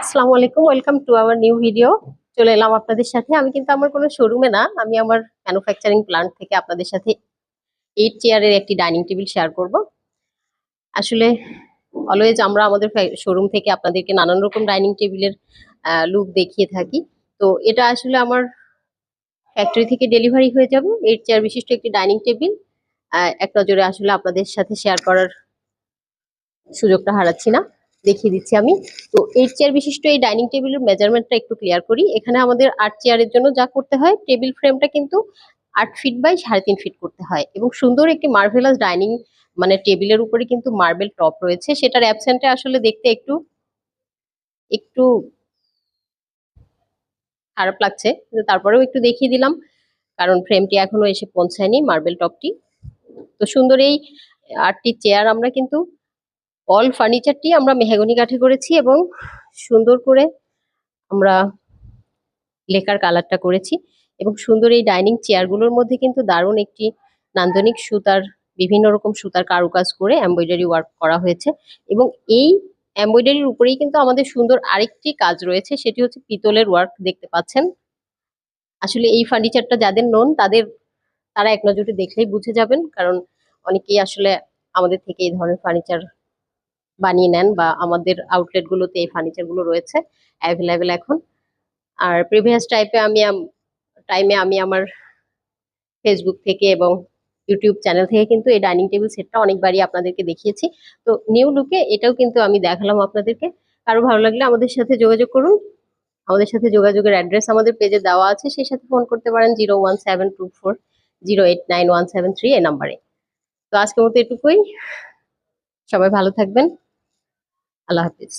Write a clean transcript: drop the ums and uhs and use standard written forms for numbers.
আসসালামু আলাইকুম, welcome to our new video. চলে এলাম আপনাদের সাথে। আমি কিন্তু আমার কোনো শোরুমে না, আমি আমার ম্যানুফ্যাকচারিং প্ল্যান্ট থেকে আপনাদের সাথে 8 চেয়ারের একটি ডাইনিং টেবিল শেয়ার করব। আসলে অলওয়েজ আমরা আমাদের শোরুম থেকে আপনাদেরকে নানান রকম ডাইনিং টেবিলের লুক দেখিয়ে থাকি। তো এটা আসলে আমার ফ্যাক্টরি থেকে ডেলিভারি হয়ে যাবে 8 চেয়ার বিশিষ্ট একটি ডাইনিং টেবিল। এক নজরে আসলে আপনাদের সাথে শেয়ার করার সুযোগটা হারাচ্ছি না, দেখিয়ে দিচ্ছি আমি। তো 8 চেয়ার বিশিষ্ট এই ডাইনিং টেবিলের মেজারমেন্টটা একটু ক্লিয়ার করি। এখানে আমাদের 8 চেয়ারের জন্য যা করতে হয়, টেবিল ফ্রেমটা কিন্তু 8 ফিট বাই 3.5 ফিট করতে হয় এবং সুন্দর একটি মার্ভেলাস ডাইনিং মানে টেবিলের উপরে কিন্তু মার্বেল টপ রয়েছে। সেটার অ্যাবসেন্টে আসলে দেখতে একটু একটু খারাপ লাগছে, কিন্তু তারপরেও একটু দেখিয়ে দিলাম কারণ ফ্রেমটি এখনো এসে পৌঁছায়নি, মার্বেল টপটি। তো সুন্দর এই 8টি চেয়ার আমরা কিন্তু অল ফার্নিচারটি আমরা মেহগনি কাঠে করেছি এবং সুন্দর করে আমরা লেকার কালারটা করেছি এবং সুন্দর এই ডাইনিং চেয়ারগুলোর মধ্যে কিন্তু দারুণ একটি নান্দনিক সুতার বিভিন্ন রকম সুতার কারুকাজ করে এমব্রয়ডারি ওয়ার্ক করা হয়েছে এবং এই এমব্রয়ডারির উপরেই কিন্তু আমাদের সুন্দর আরেকটি কাজ রয়েছে, সেটি হচ্ছে পিতলের ওয়ার্ক দেখতে পাচ্ছেন। আসলে এই ফার্নিচারটা যাদের নন তারা এক নজরে দেখলেই বুঝে যাবেন, কারণ অনেকেই আসলে আমাদের থেকে এই ধরনের ফার্নিচার বানিয়ে নেন বা আমাদের আউটলেট গুলোতে এই ফার্নিচার গুলো রয়েছে অ্যাভেলেবেল এখন। আর প্রিভিয়াস টাইমে আমি আমার ফেসবুক থেকে এবং ইউটিউব চ্যানেল থেকে কিন্তু এই ডাইনিং টেবিল সেটটা অনেকবারই আপনাদেরকে দেখিয়েছি। তো নিউ লুকে এটাও কিন্তু আমি দেখালাম আপনাদেরকে। কারো ভালো লাগলে আমাদের সাথে যোগাযোগ করুন। আমাদের সাথে যোগাযোগের অ্যাড্রেস আমাদের পেজে দেওয়া আছে, সেই সাথে ফোন করতে পারেন 01724 089 173 এই নাম্বারে। তো আজকের মতো এটুকুই, সবাই ভালো থাকবেন, আল্লাহ হাফিজ।